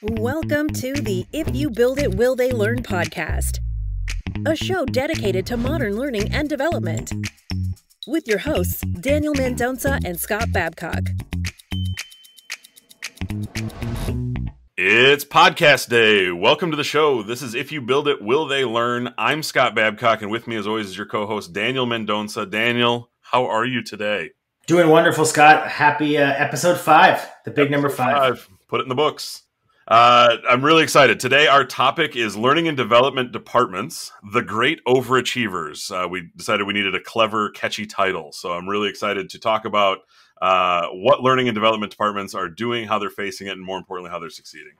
Welcome to the If You Build It, Will They Learn podcast, a show dedicated to modern learning and development, with your hosts, Daniel Mendonca and Scott Babcock. It's podcast day. Welcome to the show. This is If You Build It, Will They Learn? I'm Scott Babcock, and with me as always is your co-host, Daniel Mendonca. Daniel, how are you today? Doing wonderful, Scott. Happy episode 5, the big number 5. Put it in the books. I'm really excited. Today, our topic is learning and development departments, the great overachievers. We decided we needed a clever, catchy title. So I'm really excited to talk about what learning and development departments are doing, how they're facing it, and more importantly, how they're succeeding.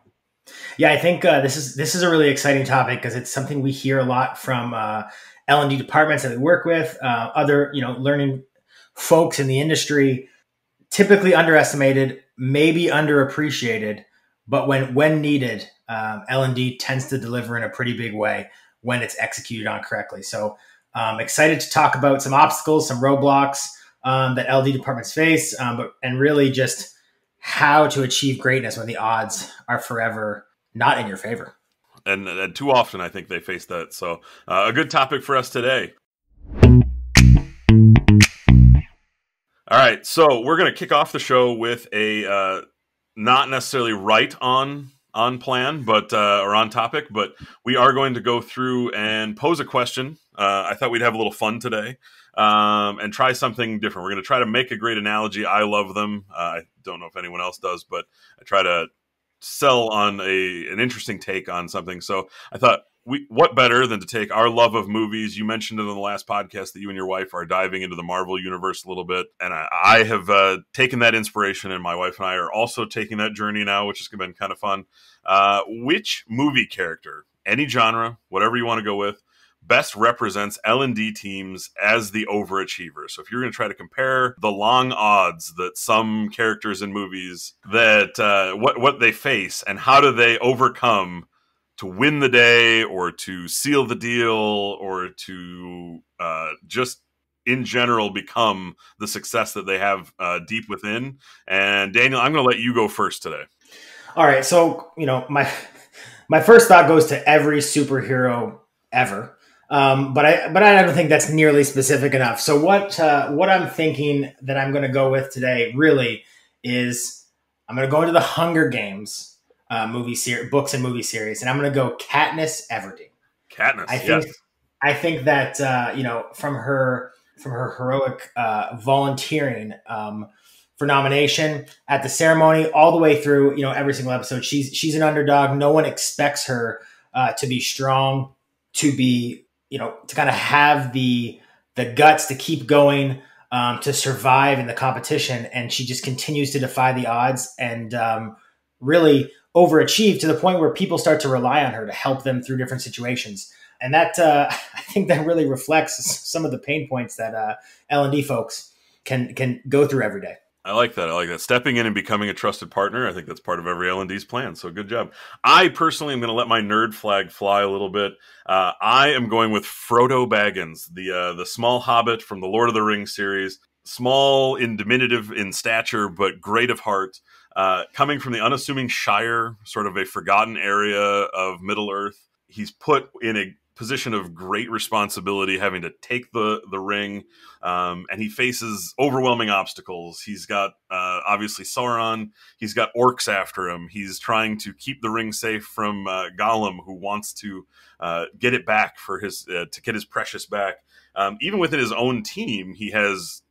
Yeah, I think this is a really exciting topic because it's something we hear a lot from L&D departments that we work with, other learning folks in the industry. Typically underestimated, maybe underappreciated. But when needed, L&D tends to deliver in a pretty big way when it's executed on correctly. So excited to talk about some obstacles, some roadblocks that L&D departments face, and really just how to achieve greatness when the odds are forever not in your favor. And too often, I think they face that. So a good topic for us today. All right, so we're going to kick off the show with a not necessarily right on plan, but or on topic, but we are going to go through and pose a question. I thought we'd have a little fun today and try something different. We're going to try to make a great analogy. I love them. I don't know if anyone else does, but I try to sell on an interesting take on something. So I thought, what better than to take our love of movies? You mentioned in the last podcast that you and your wife are diving into the Marvel universe a little bit. And I have taken that inspiration, and my wife and I are also taking that journey now, which has been kind of fun. Which movie character, any genre, whatever you want to go with, best represents L&D teams as the overachiever? So if you're going to try to compare the long odds that some characters in movies, that what they face and how do they overcome to win the day or to seal the deal or to just in general become the success that they have deep within. And Daniel, I'm going to let you go first today. All right. So, my first thought goes to every superhero ever. But I don't think that's nearly specific enough. So what I'm thinking that I'm going to go with today really is I'm going to go into the Hunger Games books and movie series, and I'm going to go Katniss Everdeen. Katniss, I think that from her heroic volunteering for nomination at the ceremony, all the way through every single episode, she's an underdog. No one expects her to be strong, to be to kind of have the guts to keep going, to survive in the competition, and she just continues to defy the odds and really overachieve to the point where people start to rely on her to help them through different situations. And that I think that really reflects some of the pain points that L&D folks can go through every day. I like that. Stepping in and becoming a trusted partner, I think that's part of every L&D's plan. So good job. I personally am going to let my nerd flag fly a little bit. I am going with Frodo Baggins, the small hobbit from the Lord of the Rings series. Small in diminutive in stature, but great of heart. Coming from the unassuming Shire, sort of a forgotten area of Middle-earth, he's put in a position of great responsibility, having to take the ring, and he faces overwhelming obstacles. He's got obviously Sauron. He's got orcs after him. He's trying to keep the ring safe from Gollum, who wants to get it back for to get his precious back. Even within his own team, he has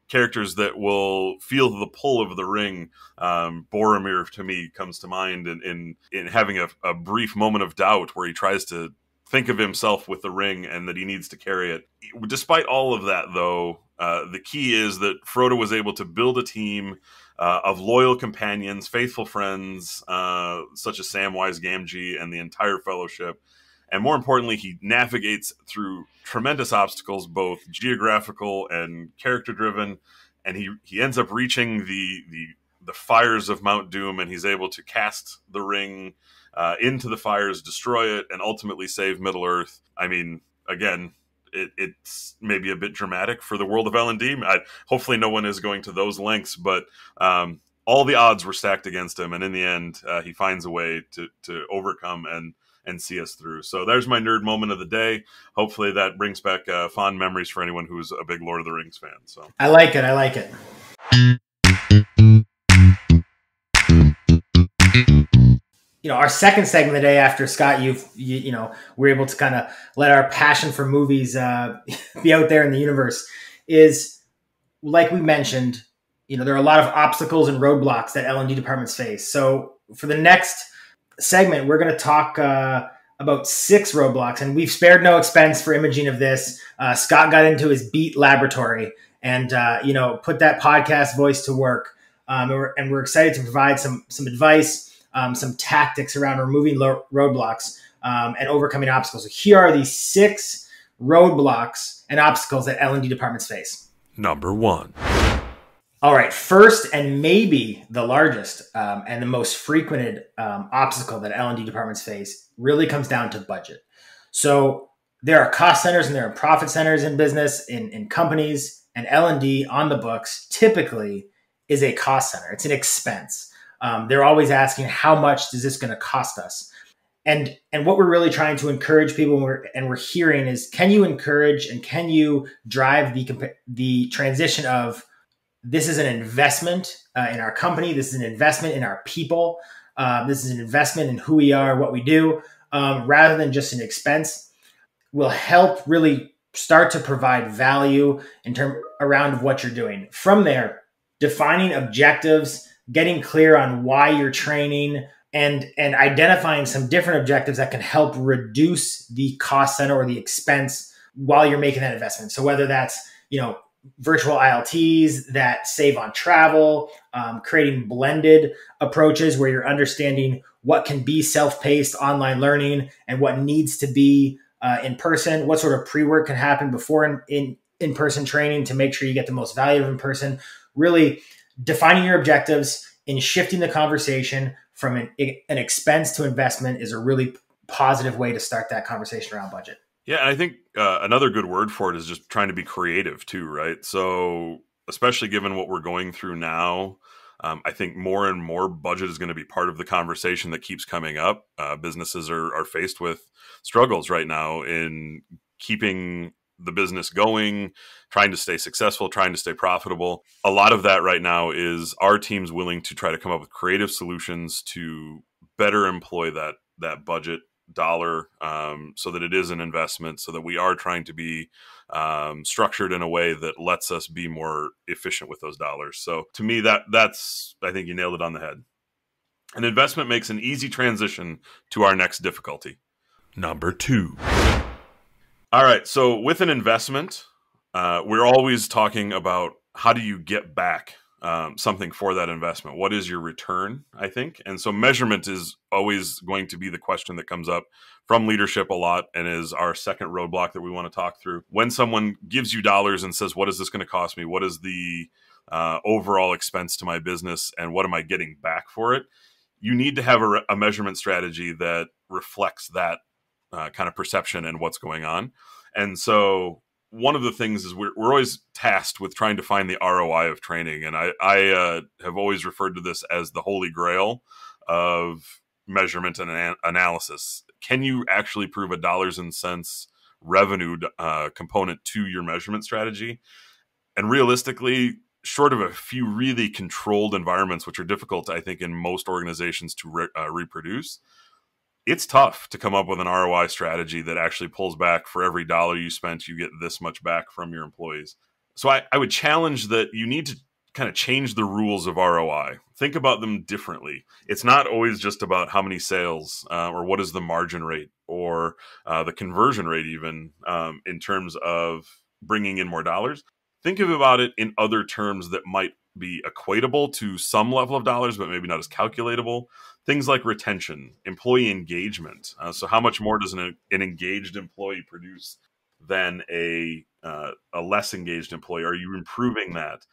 characters that will feel the pull of the ring. Boromir, to me, comes to mind in having a brief moment of doubt where he tries to think of himself with the ring and that he needs to carry it. Despite all of that, though, the key is that Frodo was able to build a team of loyal companions, faithful friends, such as Samwise Gamgee and the entire Fellowship. And more importantly, he navigates through tremendous obstacles, both geographical and character-driven, and he ends up reaching the fires of Mount Doom, and he's able to cast the ring into the fires, destroy it, and ultimately save Middle-earth. I mean, again, it's maybe a bit dramatic for the world of L&D. Hopefully no one is going to those lengths, but all the odds were stacked against him, and in the end, he finds a way to overcome and see us through. So there's my nerd moment of the day. Hopefully that brings back fond memories for anyone who's a big Lord of the Rings fan. So I like it. I like it. Our second segment of the day after Scott, we're able to kind of let our passion for movies be out there in the universe is, like we mentioned, there are a lot of obstacles and roadblocks that L&D departments face. So for the next segment, we're going to talk about 6 roadblocks, and we've spared no expense for imaging of this. Scott got into his Beat laboratory and put that podcast voice to work. And we're excited to provide some advice, some tactics around removing roadblocks and overcoming obstacles. So here are these 6 roadblocks and obstacles that L&D departments face. Number 1. All right, first and maybe the largest and the most frequented obstacle that L&D departments face really comes down to budget. So there are cost centers and there are profit centers in business, in companies, and L&D on the books typically is a cost center. It's an expense. They're always asking, how much is this going to cost us? And what we're really trying to encourage people we're hearing is, can you encourage and can you drive the transition of, this is an investment in our company. This is an investment in our people. This is an investment in who we are, what we do, rather than just an expense. Will help really start to provide value around what you're doing. From there, defining objectives, getting clear on why you're training, and identifying some different objectives that can help reduce the cost center or the expense while you're making that investment. So whether that's virtual ILTs that save on travel, creating blended approaches where you're understanding what can be self-paced online learning and what needs to be in person, what sort of pre-work can happen before in-person training to make sure you get the most value of in-person, really defining your objectives and shifting the conversation from an expense to investment is a really positive way to start that conversation around budget. Yeah, and I think another good word for it is just trying to be creative too, right? So especially given what we're going through now, I think more and more budget is going to be part of the conversation that keeps coming up. Businesses are faced with struggles right now in keeping the business going, trying to stay successful, trying to stay profitable. A lot of that right now is our team's willing to try to come up with creative solutions to better employ that budget dollar so that it is an investment, so that we are trying to be structured in a way that lets us be more efficient with those dollars. So to me, that's I think you nailed it on the head. An investment makes an easy transition to our next difficulty. Number 2. All right, so with an investment, we're always talking about how do you get back something for that investment? What is your return, I think? And so measurement is always going to be the question that comes up from leadership a lot and is our second roadblock that we want to talk through. When someone gives you dollars and says, what is this going to cost me? What is the overall expense to my business? And what am I getting back for it? You need to have a measurement strategy that reflects that kind of perception and what's going on. And so one of the things is we're always tasked with trying to find the ROI of training. And I have always referred to this as the holy grail of measurement and analysis. Can you actually prove a dollars and cents revenue component to your measurement strategy? And realistically, short of a few really controlled environments, which are difficult, I think, in most organizations to reproduce, it's tough to come up with an ROI strategy that actually pulls back for every dollar you spent, you get this much back from your employees. So I would challenge that you need to kind of change the rules of ROI. Think about them differently. It's not always just about how many sales or what is the margin rate or the conversion rate even in terms of bringing in more dollars. Think about it in other terms that might be equatable to some level of dollars, but maybe not as calculatable. Things like retention, employee engagement. So how much more does an engaged employee produce than a less engaged employee? Are you improving that?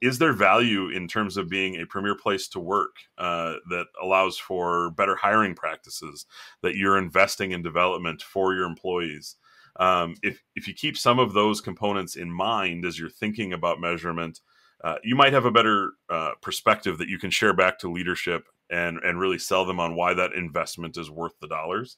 Is there value in terms of being a premier place to work that allows for better hiring practices, that you're investing in development for your employees? If you keep some of those components in mind as you're thinking about measurement, you might have a better perspective that you can share back to leadership and really sell them on why that investment is worth the dollars.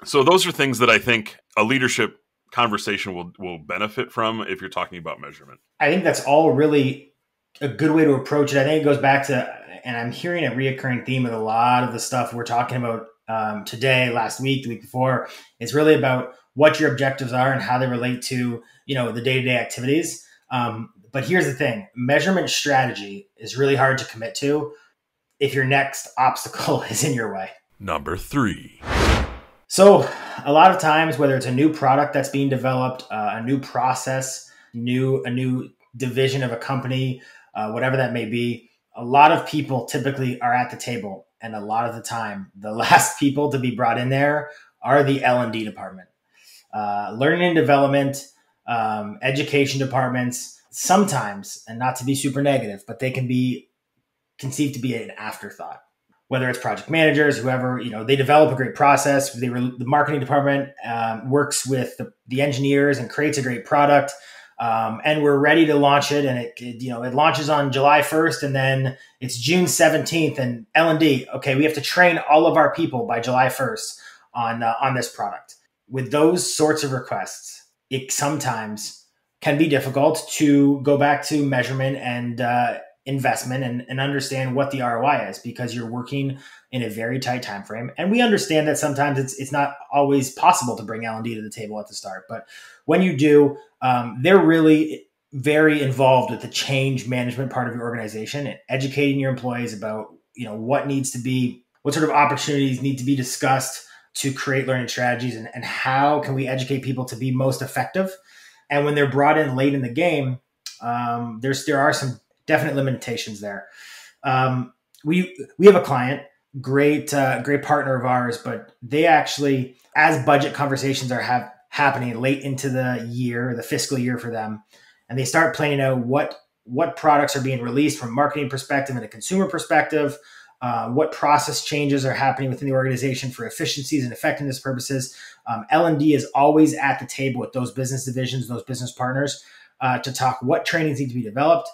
So those are things that I think a leadership conversation will benefit from if you're talking about measurement. I think that's all really a good way to approach it. I think it goes back to, and I'm hearing a reoccurring theme with a lot of the stuff we're talking about today, last week, the week before. It's really about what your objectives are and how they relate to, the day-to-day activities. But here's the thing, measurement strategy is really hard to commit to if your next obstacle is in your way. Number 3. So a lot of times, whether it's a new product that's being developed, a new process, a new division of a company, whatever that may be, a lot of people typically are at the table. And a lot of the time, the last people to be brought in there are the L&D department. Learning and development, education departments, sometimes, and not to be super negative, but they can be conceived to be an afterthought. Whether it's project managers, whoever, they develop a great process. The marketing department works with the engineers and creates a great product. And we're ready to launch it. And it launches on July 1st and then it's June 17th and L&D. Okay, we have to train all of our people by July 1st on this product. With those sorts of requests, it sometimes can be difficult to go back to measurement and investment and understand what the ROI is, because you're working in a very tight time frame. And we understand that sometimes it's not always possible to bring L&D to the table at the start. But when you do, they're really very involved with the change management part of your organization and educating your employees about, what sort of opportunities need to be discussed to create learning strategies and how can we educate people to be most effective. And when they're brought in late in the game, there are some definite limitations there. We have a client, great partner of ours, but they actually, as budget conversations are happening late into the fiscal year for them, and they start planning out what products are being released from a marketing perspective and a consumer perspective, what process changes are happening within the organization for efficiencies and effectiveness purposes. L&D is always at the table with those business divisions, those business partners, to talk what trainings need to be developed,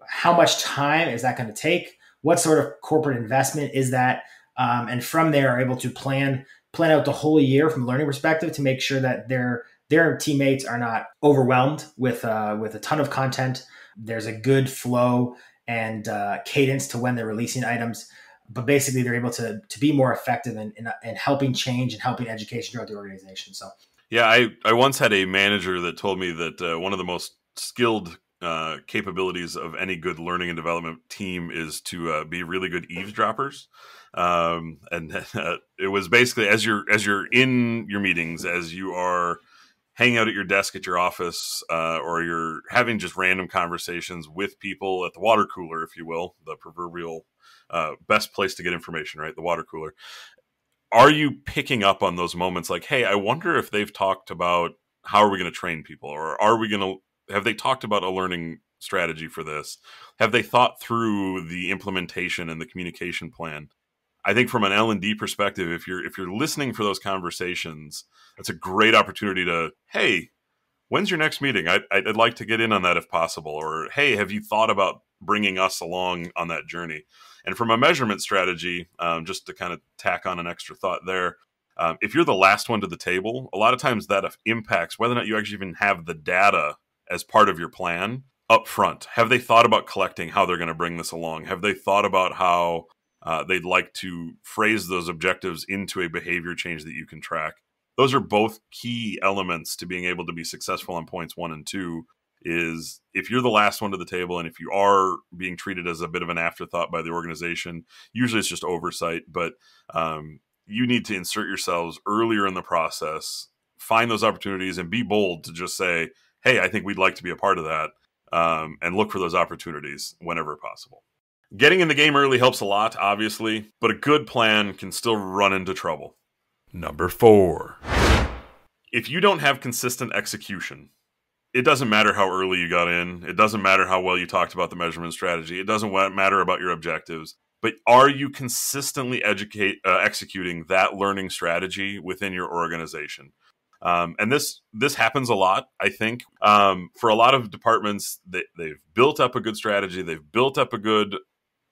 how much time is that going to take, what sort of corporate investment is that, and from there are able to plan out the whole year from a learning perspective to make sure that their teammates are not overwhelmed with a ton of content. There's a good flow and cadence to when they're releasing items, but basically they're able to be more effective in helping change and helping education throughout the organization. So yeah, I once had a manager that told me that one of the most skilled capabilities of any good learning and development team is to be really good eavesdroppers. And it was basically as you're in your meetings, as you are hanging out at your desk at your office, or you're having just random conversations with people at the water cooler, if you will, the proverbial best place to get information, right? The water cooler. Are you picking up on those moments like, hey, I wonder if they've talked about how are we going to train people, or have they talked about a learning strategy for this? Have they thought through the implementation and the communication plan? I think from an L&D perspective, if you're listening for those conversations, that's a great opportunity to, hey, when's your next meeting? I'd like to get in on that if possible. Or, hey, have you thought about bringing us along on that journey? And from a measurement strategy, just to kind of tack on an extra thought there, if you're the last one to the table, a lot of times that impacts whether or not you actually even have the data as part of your plan up front. Have they thought about collecting how they're going to bring this along? Have they thought about how they'd like to phrase those objectives into a behavior change that you can track? Those are both key elements to being able to be successful on points 1 and 2, is if you're the last one to the table and if you are being treated as a bit of an afterthought by the organization, usually it's just oversight, but you need to insert yourselves earlier in the process, find those opportunities and be bold to just say, hey, I think we'd like to be a part of that, and look for those opportunities whenever possible. Getting in the game early helps a lot, obviously, but a good plan can still run into trouble. Number 4. If you don't have consistent execution, it doesn't matter how early you got in. It doesn't matter how well you talked about the measurement strategy. It doesn't matter about your objectives. But are you consistently executing that learning strategy within your organization? And this happens a lot, I think, for a lot of departments. They've built up a good strategy. They've built up a good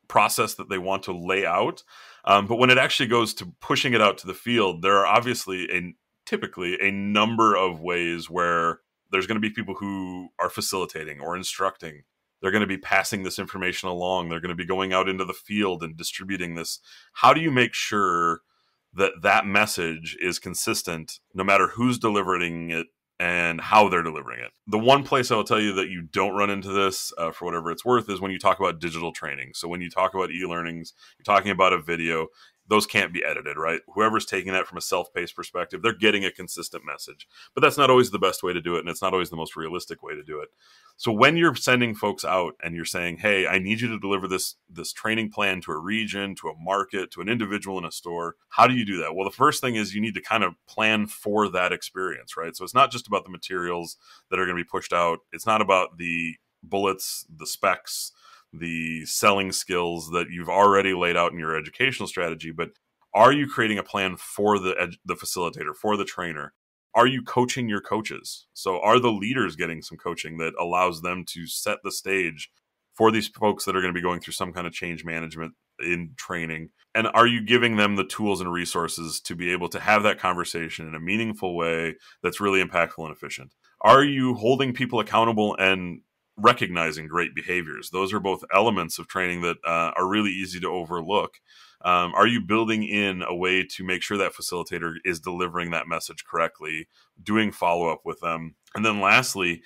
process that they want to lay out. But when it actually goes to pushing it out to the field, there are obviously typically a number of ways where there's going to be people who are facilitating or instructing. They're going to be passing this information along. They're going to be going out into the field and distributing this. How do you make sure that message is consistent no matter who's delivering it and how they're delivering it? The one place I will tell you that you don't run into this, for whatever it's worth, is when you talk about digital training. So when you talk about e-learnings, you're talking about a video. Those can't be edited, right? Whoever's taking that from a self-paced perspective, they're getting a consistent message. But that's not always the best way to do it, and it's not always the most realistic way to do it. So when you're sending folks out and you're saying, hey, I need you to deliver this training plan to a region, to a market, to an individual in a store, how do you do that? Well, the first thing is you need to kind of plan for that experience, right? So it's not just about the materials that are going to be pushed out. It's not about the bullets, the specs, the selling skills that you've already laid out in your educational strategy, but are you creating a plan for the facilitator, for the trainer? Are you coaching your coaches? So are the leaders getting some coaching that allows them to set the stage for these folks that are going to be going through some kind of change management in training? And are you giving them the tools and resources to be able to have that conversation in a meaningful way that's really impactful and efficient? Are you holding people accountable and recognizing great behaviors? Those are both elements of training that are really easy to overlook. Are you building in a way to make sure that facilitator is delivering that message correctly, doing follow-up with them? And then lastly,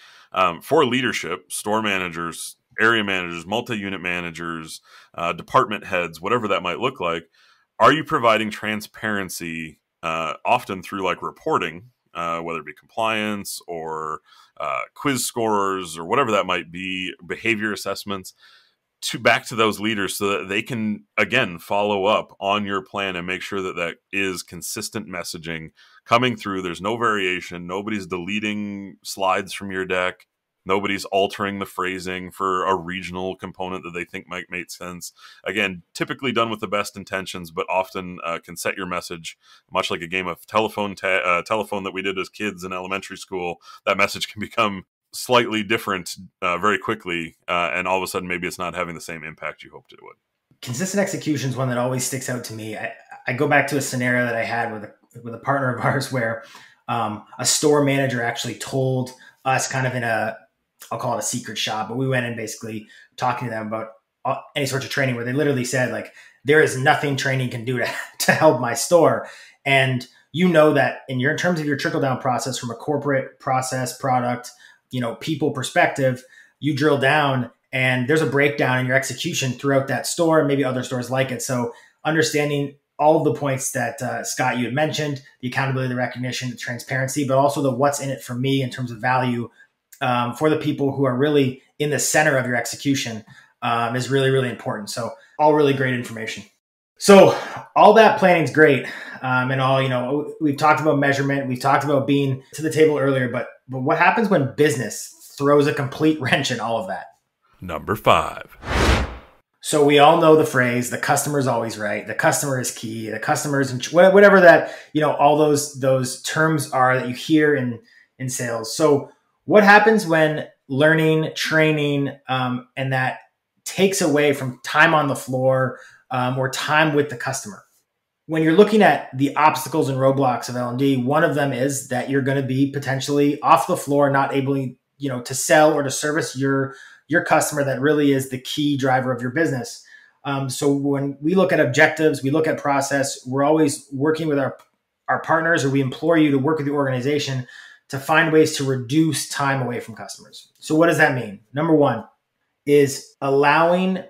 for leadership, store managers, area managers, multi-unit managers, department heads, whatever that might look like, are you providing transparency, often through like reporting, whether it be compliance or quiz scores or whatever that might be, behavior assessments, back to those leaders so that they can, again, follow up on your plan and make sure that is consistent messaging coming through. There's no variation. Nobody's deleting slides from your deck. Nobody's altering the phrasing for a regional component that they think might make sense. Again, typically done with the best intentions, but often can set your message, much like a game of telephone that we did as kids in elementary school. That message can become slightly different very quickly, and all of a sudden maybe it's not having the same impact you hoped it would. Consistent execution is one that always sticks out to me. I go back to a scenario that I had with a partner of ours where a store manager actually told us, kind of in I'll call it a secret shop, but we went in basically talking to them about any sorts of training, where they literally said, like, there is nothing training can do to help my store. And you know that in terms of your trickle down process from a corporate process, product, people perspective, you drill down and there's a breakdown in your execution throughout that store and maybe other stores like it. So understanding all of the points that Scott, you had mentioned, the accountability, the recognition, the transparency, but also the what's in it for me in terms of value for the people who are really in the center of your execution is really, really important. So all really great information. So all that planning is great. And all, we've talked about measurement. We've talked about being to the table earlier, but what happens when business throws a complete wrench in all of that? Number 5. So we all know the phrase, the customer is always right. The customer is key. The customer is whatever that, all those terms are that you hear in sales. So what happens when learning, training, and that takes away from time on the floor or time with the customer? When you're looking at the obstacles and roadblocks of L&D, one of them is that you're going to be potentially off the floor, not able, to sell or to service your customer. That really is the key driver of your business. So when we look at objectives, we look at process, we're always working with our partners, or we implore you to work with the organization to find ways to reduce time away from customers. So what does that mean? Number 1 is allowing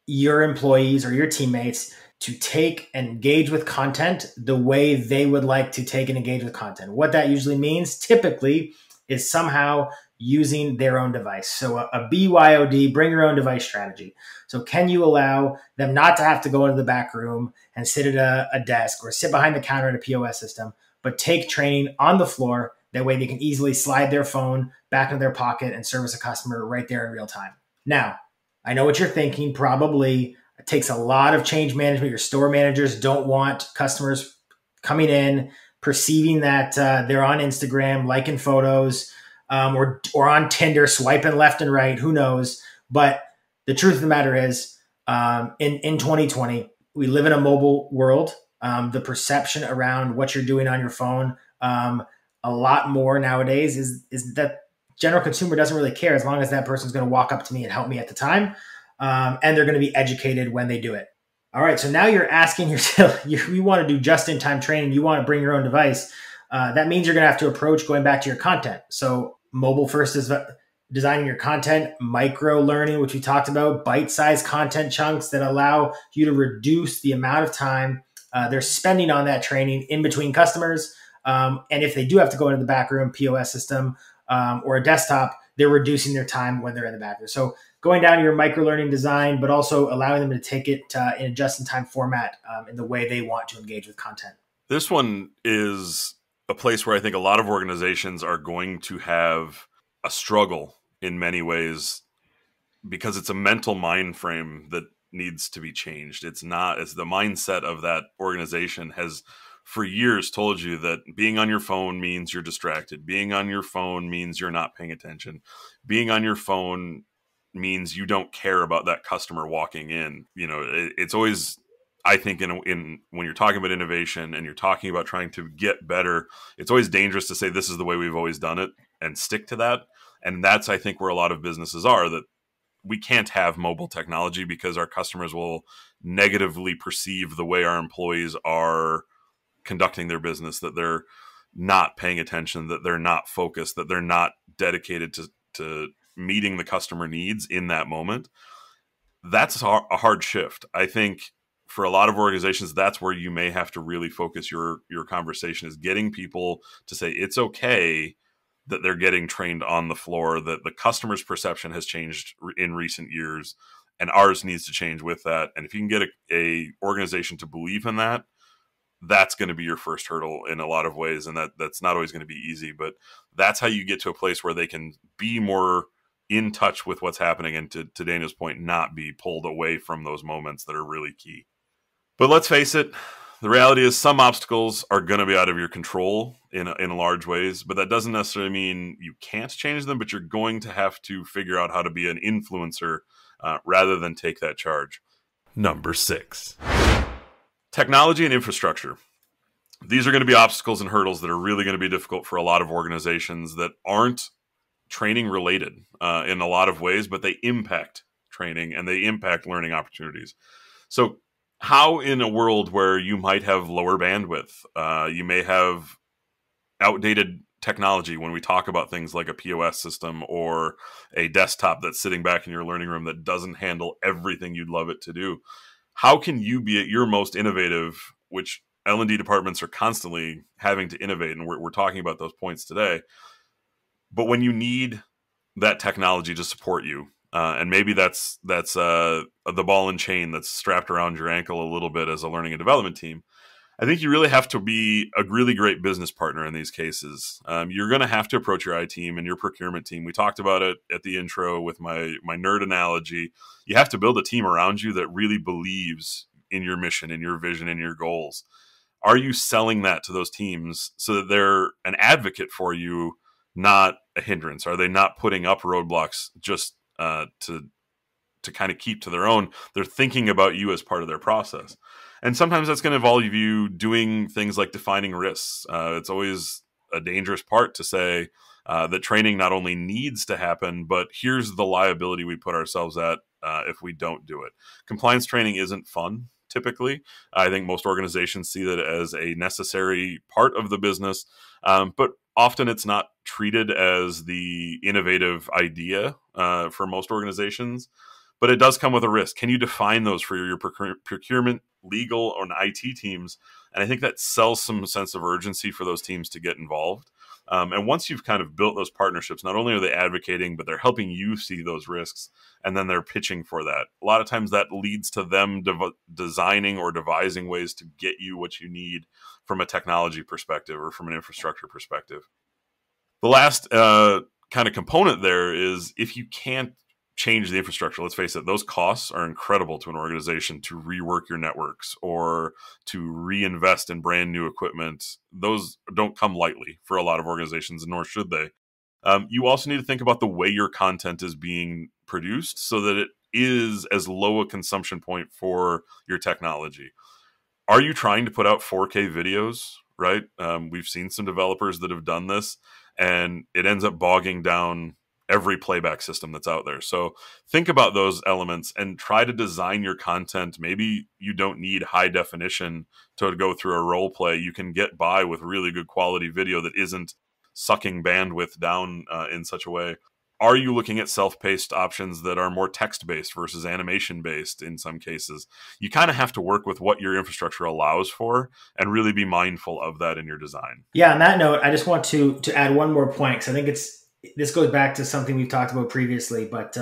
your employees or your teammates to take and engage with content the way they would like to take and engage with content. What that usually means typically is somehow using their own device. So a BYOD, bring your own device strategy. So can you allow them not to have to go into the back room and sit at a desk or sit behind the counter at a POS system, but take training on the floor? That way they can easily slide their phone back into their pocket and service a customer right there in real time. Now, I know what you're thinking. Probably it takes a lot of change management. Your store managers don't want customers coming in, perceiving that they're on Instagram, liking photos, or on Tinder, swiping left and right. Who knows? But the truth of the matter is, in 2020, we live in a mobile world. The perception around what you're doing on your phone, a lot more nowadays is that general consumer doesn't really care as long as that person's going to walk up to me and help me at the time. And they're going to be educated when they do it. All right. So now you're asking yourself, you want to do just-in-time training. You want to bring your own device. That means you're going to have to approach going back to your content. So mobile first is designing your content, micro learning, which we talked about, bite-sized content chunks that allow you to reduce the amount of time they're spending on that training in between customers. And if they do have to go into the back room, POS system, or a desktop, they're reducing their time when they're in the back room. So going down to your micro-learning design, but also allowing them to take it in a just-in-time format in the way they want to engage with content. This one is a place where I think a lot of organizations are going to have a struggle in many ways because it's a mental mind frame that needs to be changed. It's the mindset of that organization has for years told you that being on your phone means you're distracted. Being on your phone means you're not paying attention. Being on your phone means you don't care about that customer walking in. It's always, I think, in when you're talking about innovation and you're talking about trying to get better, it's always dangerous to say this is the way we've always done it and stick to that. And that's, I think, where a lot of businesses are, that we can't have mobile technology because our customers will negatively perceive the way our employees are conducting their business, that they're not paying attention, that they're not focused, that they're not dedicated to meeting the customer needs in that moment. That's a hard shift. I think for a lot of organizations, that's where you may have to really focus your conversation, is getting people to say it's okay that they're getting trained on the floor, that the customer's perception has changed in recent years and ours needs to change with that. And if you can get a organization to believe in that, that's going to be your first hurdle in a lot of ways. And that's not always going to be easy, but that's how you get to a place where they can be more in touch with what's happening. And to Daniel's point, not be pulled away from those moments that are really key. But let's face it, the reality is some obstacles are going to be out of your control in large ways, but that doesn't necessarily mean you can't change them, but you're going to have to figure out how to be an influencer rather than take that charge. Number 6. Technology and infrastructure. These are going to be obstacles and hurdles that are really going to be difficult for a lot of organizations that aren't training related in a lot of ways, but they impact training and they impact learning opportunities. So how, in a world where you might have lower bandwidth, you may have outdated technology when we talk about things like a POS system or a desktop that's sitting back in your learning room that doesn't handle everything you'd love it to do, how can you be at your most innovative, which L&D departments are constantly having to innovate, and we're talking about those points today. But when you need that technology to support you, and maybe that's the ball and chain that's strapped around your ankle a little bit as a learning and development team, I think you really have to be a really great business partner in these cases. You're going to have to approach your IT team and your procurement team. We talked about it at the intro with my nerd analogy. You have to build a team around you that really believes in your mission, in your vision, in your goals. Are you selling that to those teams so that they're an advocate for you, not a hindrance? Are they not putting up roadblocks just to kind of keep to their own? They're thinking about you as part of their process. And sometimes that's going to involve you doing things like defining risks. It's always a dangerous part to say that training not only needs to happen, but here's the liability we put ourselves at if we don't do it. Compliance training isn't fun, typically. I think most organizations see that as a necessary part of the business, but often it's not treated as the innovative idea for most organizations. But it does come with a risk. Can you define those for your procurement, legal, and IT teams? And I think that sells some sense of urgency for those teams to get involved. And once you've kind of built those partnerships, not only are they advocating, but they're helping you see those risks, and then they're pitching for that. A lot of times that leads to them designing or devising ways to get you what you need from a technology perspective or from an infrastructure perspective. The last kind of component there is, if you can't change the infrastructure. Let's face it, those costs are incredible to an organization to rework your networks or to reinvest in brand new equipment. Those don't come lightly for a lot of organizations, nor should they. You also need to think about the way your content is being produced so that it is as low a consumption point for your technology. Are you trying to put out 4K videos, right? We've seen some developers that have done this, and it ends up bogging down every playback system that's out there. So think about those elements and try to design your content. Maybe you don't need high definition to go through a role play. You can get by with really good quality video that isn't sucking bandwidth down in such a way. Are you looking at self-paced options that are more text-based versus animation-based in some cases? You kind of have to work with what your infrastructure allows for and really be mindful of that in your design. Yeah, on that note, I just want to add one more point, because I think this goes back to something we've talked about previously, but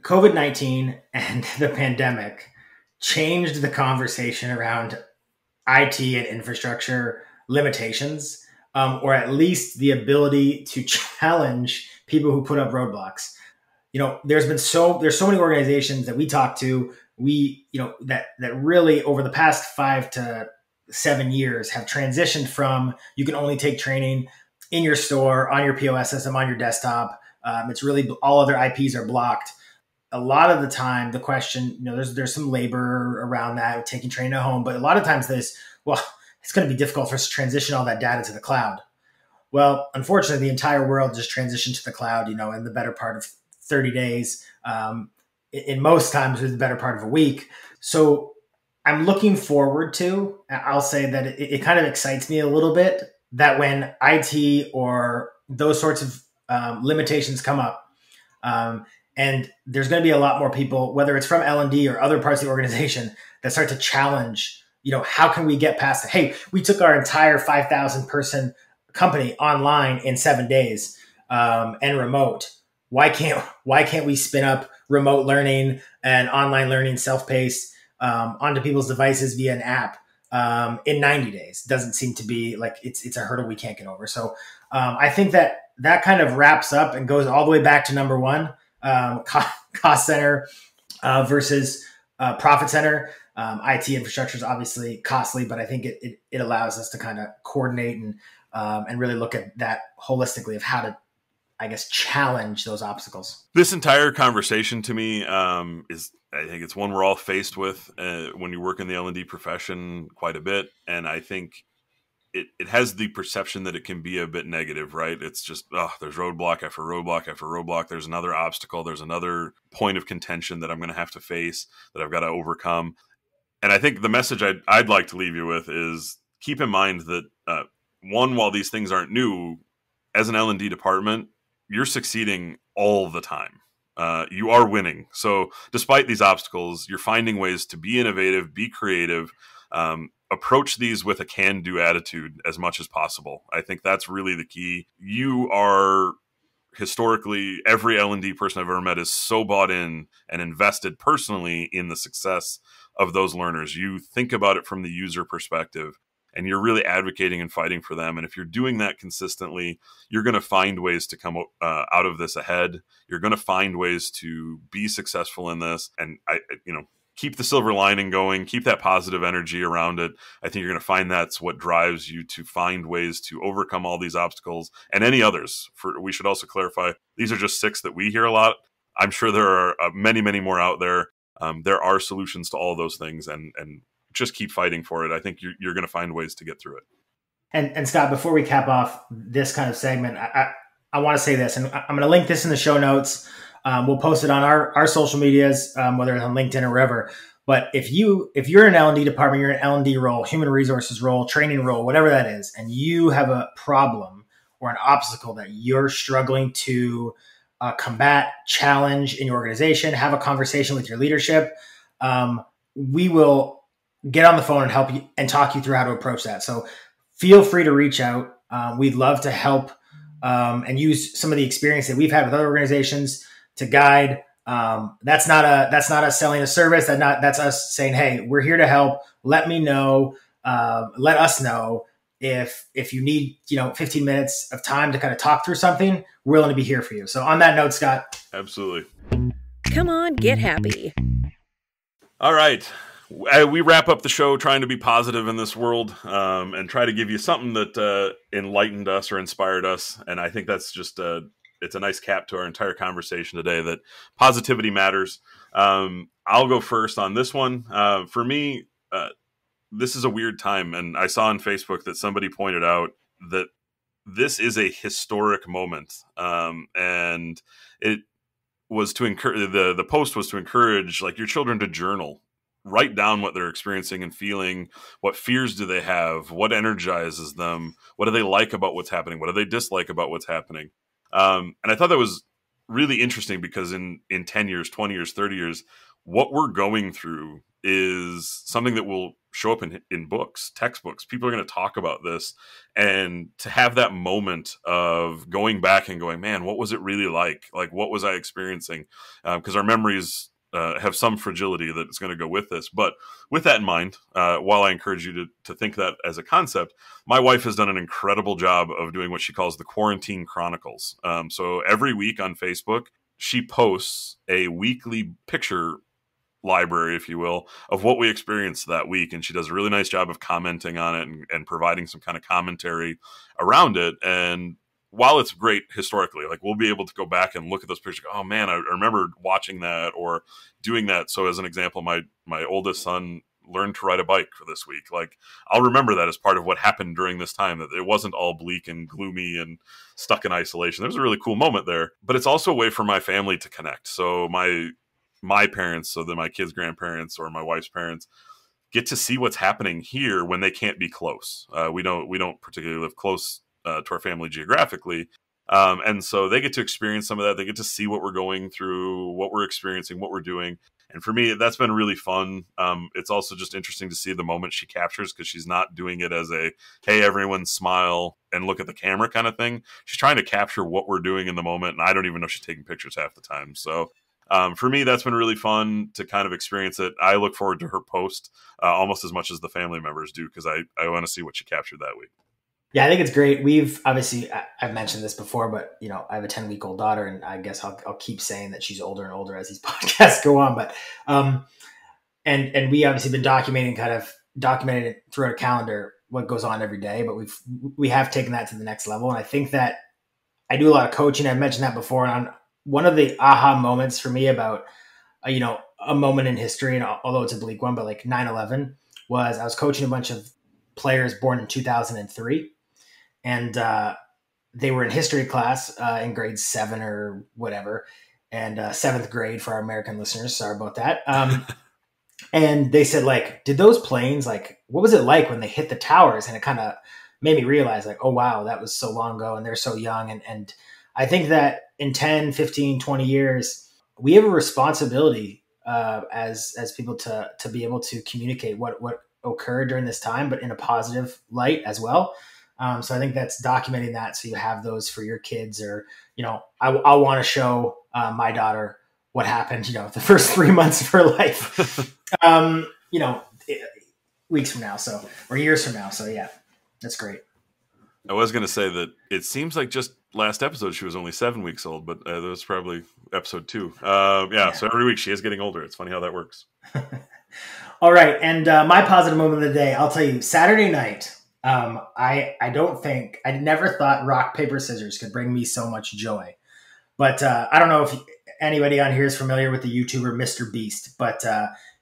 COVID-19 and the pandemic changed the conversation around IT and infrastructure limitations, or at least the ability to challenge people who put up roadblocks. There's so many organizations that we talk to, that really over the past 5 to 7 years have transitioned from, you can only take training in your store, on your POS system, on your desktop. It's really all other IPs are blocked. A lot of the time, the question, there's some labor around that, taking training at home, but a lot of times it's going to be difficult for us to transition all that data to the cloud. Well, unfortunately, the entire world just transitioned to the cloud, in the better part of 30 days. In most times, it's the better part of a week. So I'm looking forward to, I'll say that it kind of excites me a little bit that when IT or those sorts of limitations come up, and there's going to be a lot more people, whether it's from L&D or other parts of the organization, that start to challenge, how can we get past it? Hey, we took our entire 5,000 person company online in 7 days and remote. Why can't we spin up remote learning and online learning self-paced onto people's devices via an app in 90 days? Doesn't seem to be like it's a hurdle we can't get over. So I think that kind of wraps up and goes all the way back to number one, cost center versus profit center. IT infrastructure is obviously costly, but I think it allows us to kind of coordinate and really look at that holistically of how to, I guess, challenge those obstacles. This entire conversation to me I think it's one we're all faced with when you work in the L&D profession quite a bit. And I think it has the perception that it can be a bit negative, right? It's just, there's roadblock after roadblock after roadblock. There's another obstacle. There's another point of contention that I'm going to have to face, that I've got to overcome. And I think the message I'd like to leave you with is keep in mind that, one, while these things aren't new, as an L&D department, you're succeeding all the time. You are winning. So despite these obstacles, you're finding ways to be innovative, be creative, approach these with a can-do attitude as much as possible. I think that's really the key. You are, historically, every L&D person I've ever met is so bought in and invested personally in the success of those learners. You think about it from the user perspective, and you're really advocating and fighting for them. And if you're doing that consistently, you're going to find ways to come out of this ahead. You're going to find ways to be successful in this. And keep the silver lining going, keep that positive energy around it. I think you're going to find that's what drives you to find ways to overcome all these obstacles and any others. We should also clarify, these are just 6 that we hear a lot. I'm sure there are many, many more out there. There are solutions to all those things, and just keep fighting for it. I think you're going to find ways to get through it. And Scott, before we cap off this kind of segment, I want to say this, and I'm going to link this in the show notes. We'll post it on our social medias, whether it's on LinkedIn or wherever. But if you're an L&D department, you're an L&D role, human resources role, training role, whatever that is, and you have a problem or an obstacle that you're struggling to combat, challenge in your organization, have a conversation with your leadership, we will get on the phone and help you and talk you through how to approach that. So feel free to reach out. We'd love to help and use some of the experience that we've had with other organizations to guide. That's not us selling a service. That's us saying, hey, we're here to help. Let me know. Let us know if you need 15 minutes of time to kind of talk through something. We're willing to be here for you. So on that note, Scott. Absolutely. Come on, get happy. All right. We wrap up the show trying to be positive in this world and try to give you something that enlightened us or inspired us. And I think that's just it's a nice cap to our entire conversation today, that positivity matters. I'll go first on this one. For me, this is a weird time. And I saw on Facebook that somebody pointed out that this is a historic moment. And it was to encourage, the post was to encourage like your children to journal. Write down what they're experiencing and feeling. What fears do they have? What energizes them? What do they like about what's happening? What do they dislike about what's happening? And I thought that was really interesting because in 10 years, 20 years, 30 years, what we're going through is something that will show up in books, textbooks. People are going to talk about this. And to have that moment of going back and going, man, what was it really like? Like, what was I experiencing? Because our memories have some fragility that's going to go with this. But with that in mind, while I encourage you to think that as a concept, my wife has done an incredible job of doing what she calls the Quarantine Chronicles. So every week on Facebook, she posts a weekly picture library, if you will, of what we experienced that week. And she does a really nice job of commenting on it and providing some kind of commentary around it. And while it's great historically, like we'll be able to go back and look at those pictures. Oh man, I remember watching that or doing that. So as an example, my oldest son learned to ride a bike for this week. Like I'll remember that as part of what happened during this time, that it wasn't all bleak and gloomy and stuck in isolation. There was a really cool moment there, but it's also a way for my family to connect. So my parents, so then my kids' grandparents or my wife's parents, get to see what's happening here when they can't be close. We don't particularly live close to our family geographically. And so they get to experience some of that. They get to see what we're going through, what we're experiencing, what we're doing. And for me, that's been really fun. It's also just interesting to see the moment she captures, because she's not doing it as a, hey, everyone smile and look at the camera kind of thing. She's trying to capture what we're doing in the moment. And I don't even know if she's taking pictures half the time. So for me, that's been really fun to kind of experience it. I look forward to her post almost as much as the family members do, because I want to see what she captured that week. Yeah, I think it's great. We've obviously, I've mentioned this before, but I have a 10-week-old daughter, and I guess I'll keep saying that she's older and older as these podcasts go on. But and we obviously been documenting it through our calendar what goes on every day. But we have taken that to the next level, and I think that I do a lot of coaching. I've mentioned that before, and one of the aha moments for me about a moment in history, and although it's a bleak one, but like 9/11 was, I was coaching a bunch of players born in 2003. And they were in history class in grade 7 or whatever, and 7th grade for our American listeners. Sorry about that. And they said, like, did those planes, like, what was it like when they hit the towers? And it kind of made me realize, like, oh, wow, that was so long ago and they're so young. And I think that in 10, 15, 20 years, we have a responsibility as people to be able to communicate what occurred during this time, but in a positive light as well. So I think that's documenting that, so you have those for your kids, or I want to show my daughter what happened the first 3 months of her life weeks from now, or years from now. So yeah, that's great. I was going to say that it seems like just last episode she was only 7 weeks old, but that was probably episode 2. Yeah, so every week she is getting older. It's funny how that works. All right, and my positive moment of the day, I'll tell you, Saturday night. I never thought rock, paper, scissors could bring me so much joy, but I don't know if anybody on here is familiar with the YouTuber Mr. Beast, but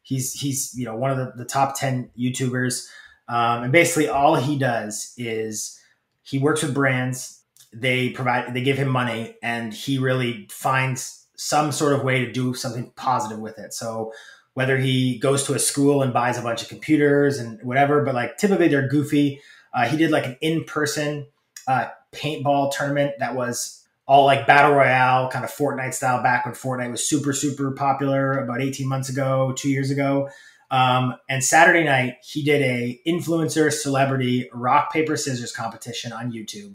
he's one of the top 10 YouTubers, and basically all he does is he works with brands. They give him money, and he really finds some sort of way to do something positive with it. So whether he goes to a school and buys a bunch of computers and whatever, but like typically they're goofy. He did like an in-person paintball tournament that was all like battle royale, kind of Fortnite style, back when Fortnite was super, super popular about 18 months ago, 2 years ago. And Saturday night, he did a influencer celebrity rock, paper, scissors competition on YouTube.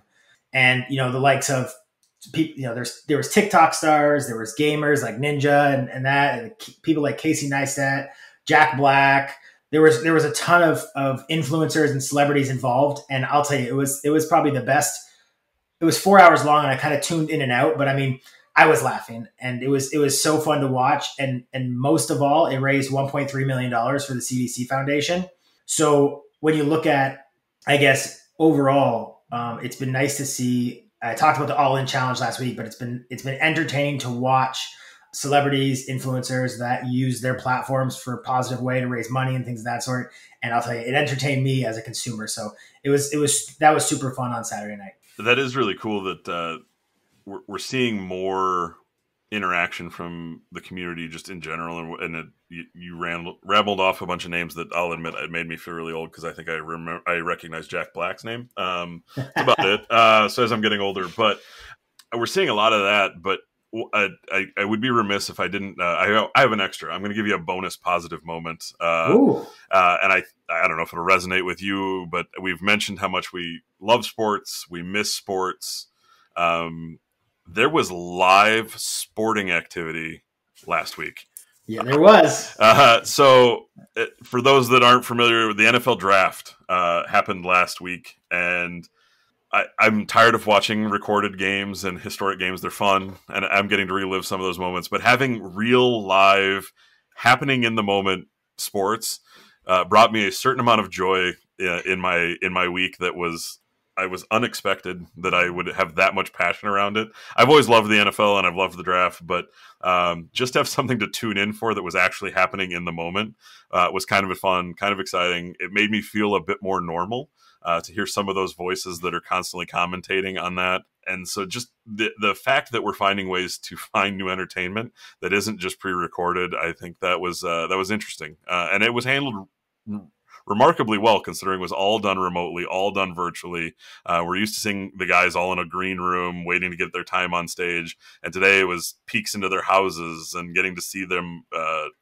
And, the likes of people, there was TikTok stars, there was gamers like Ninja and that, and people like Casey Neistat, Jack Black. There was a ton of influencers and celebrities involved. And I'll tell you, it was probably the best. It was 4 hours long, and I kind of tuned in and out. But I mean, I was laughing, and it was so fun to watch. And most of all, it raised $1.3 million for the CDC Foundation. So when you look at, I guess, overall, it's been nice to see. I talked about the All-In Challenge last week, but it's been entertaining to watch celebrities, influencers that use their platforms for a positive way to raise money and things of that sort. And I'll tell you, it entertained me as a consumer. So that was super fun on Saturday night. That is really cool that we're seeing more interaction from the community just in general. And you rambled off a bunch of names that I'll admit it made me feel really old because I think I recognize Jack Black's name. That's about it. So as I'm getting older, but we're seeing a lot of that, but I would be remiss if I didn't. I have an extra. I'm going to give you a bonus positive moment. And I don't know if it'll resonate with you, but we've mentioned how much we love sports, we miss sports. There was live sporting activity last week. Yeah, there was. So for those that aren't familiar, the NFL draft happened last week, and I'm tired of watching recorded games and historic games. They're fun, and I'm getting to relive some of those moments. But having real live, happening in the moment sports brought me a certain amount of joy in my week that was unexpected that I would have that much passion around it. I've always loved the NFL and I've loved the draft, but just to have something to tune in for that was actually happening in the moment was kind of fun, kind of exciting. It made me feel a bit more normal. To hear some of those voices that are constantly commentating on that. And so just the fact that we're finding ways to find new entertainment that isn't just pre-recorded, I think that was interesting. And it was handled remarkably well, considering it was all done remotely, all done virtually. We're used to seeing the guys all in a green room waiting to get their time on stage. And today it was peeks into their houses and getting to see them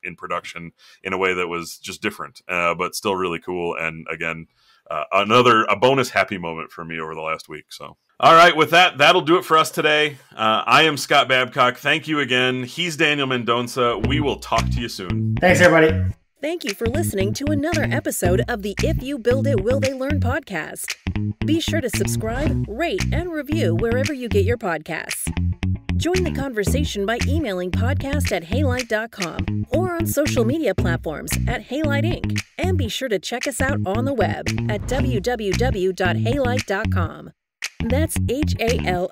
in production in a way that was just different, but still really cool. And again, a bonus happy moment for me over the last week. So, all right, with that'll do it for us today. I am Scott Babcock. Thank you again. He's Daniel Mendonça. We will talk to you soon. Thanks, everybody. Thank you for listening to another episode of the If You Build It, Will They Learn podcast. Be sure to subscribe, rate, and review wherever you get your podcasts. Join the conversation by emailing podcast@haylight.com or on social media platforms @Haylight Inc. And be sure to check us out on the web at www.haylight.com. That's HALIGHT.com.